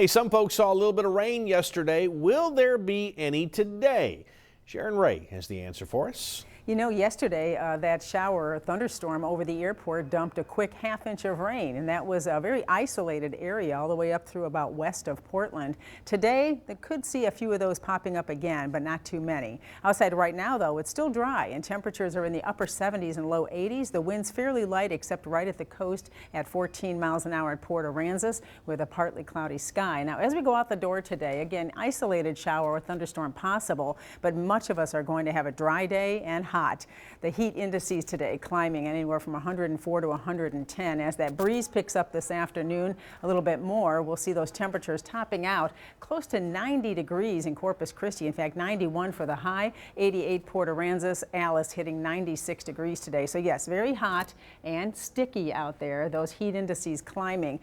Hey, some folks saw a little bit of rain yesterday. Will there be any today? Sharon Ray has the answer for us. You know, yesterday that shower thunderstorm over the airport dumped a quick ½ inch of rain, and that was a very isolated area all the way up through about west of Portland. Today, they could see a few of those popping up again, but not too many. Outside right now, though, it's still dry, and temperatures are in the upper 70s and low 80s. The wind's fairly light, except right at the coast at 14 miles an hour at Port Aransas with a partly cloudy sky. Now, as we go out the door today, again, isolated shower or thunderstorm possible, but much of us are going to have a dry day and hot. The heat indices today climbing anywhere from 104 to 110. As that breeze picks up this afternoon a little bit more, we'll see those temperatures topping out close to 90 degrees in Corpus Christi. In fact, 91 for the high, 88 Port Aransas, Alice hitting 96 degrees today. So yes, very hot and sticky out there. Those heat indices climbing.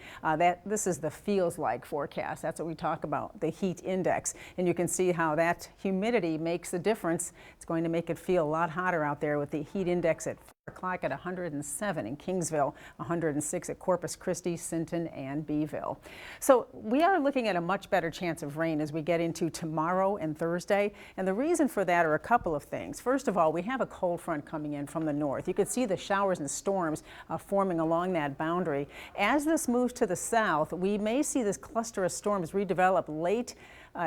This is the feels like forecast. That's what we talk about, the heat index. And you can see how that humidity makes a difference. It's going to make it feel a lot hotter out there with the heat index at 4 o'clock at 107 in Kingsville, 106 at Corpus Christi, Sinton, and Beeville. So we are looking at a much better chance of rain as we get into tomorrow and Thursday. And the reason for that are a couple of things. First of all, we have a cold front coming in from the north. You can see the showers and storms forming along that boundary. As this moves to the south, we may see this cluster of storms redevelop late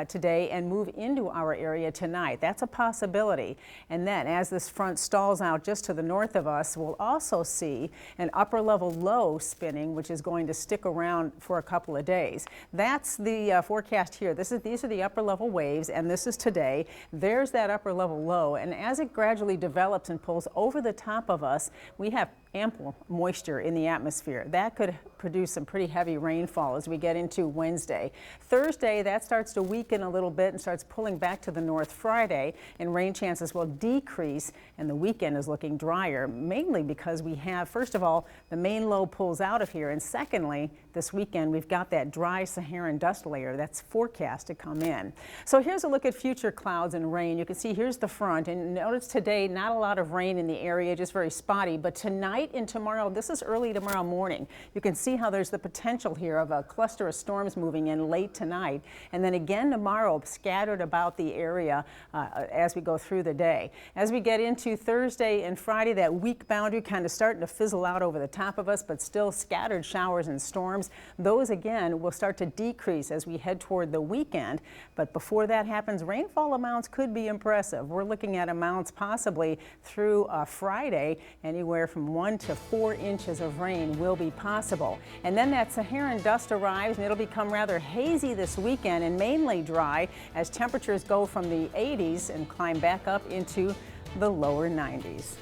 today and move into our area tonight. That's a possibility. And then as this front stalls out just to the north of us, we'll also see an upper level low spinning, which is going to stick around for a couple of days. That's the forecast here. These are the upper level waves, and this is today. There's that upper level low, and as it gradually develops and pulls over the top of us, we have ample moisture in the atmosphere. That could produce some pretty heavy rainfall as we get into Wednesday. Thursday, that starts to weaken a little bit and starts pulling back to the north Friday, and rain chances will decrease, and the weekend is looking drier, mainly because we have, first of all, the main low pulls out of here, and secondly, this weekend we've got that dry Saharan dust layer that's forecast to come in. So here's a look at future clouds and rain. You can see here's the front, and notice today not a lot of rain in the area, just very spotty, but tonight and tomorrow, this is early tomorrow morning, you can see how there's the potential here of a cluster of storms moving in late tonight, and then again tomorrow scattered about the area as we go through the day. As we get into Thursday and Friday, that weak boundary kind of starting to fizzle out over the top of us, but still scattered showers and storms. Those again will start to decrease as we head toward the weekend, but before that happens, rainfall amounts could be impressive. We're looking at amounts possibly through Friday, anywhere from 1 to 4 inches of rain will be possible. And then that Saharan dust arrives, and it'll become rather hazy this weekend and mainly dry as temperatures go from the 80s and climb back up into the lower 90s.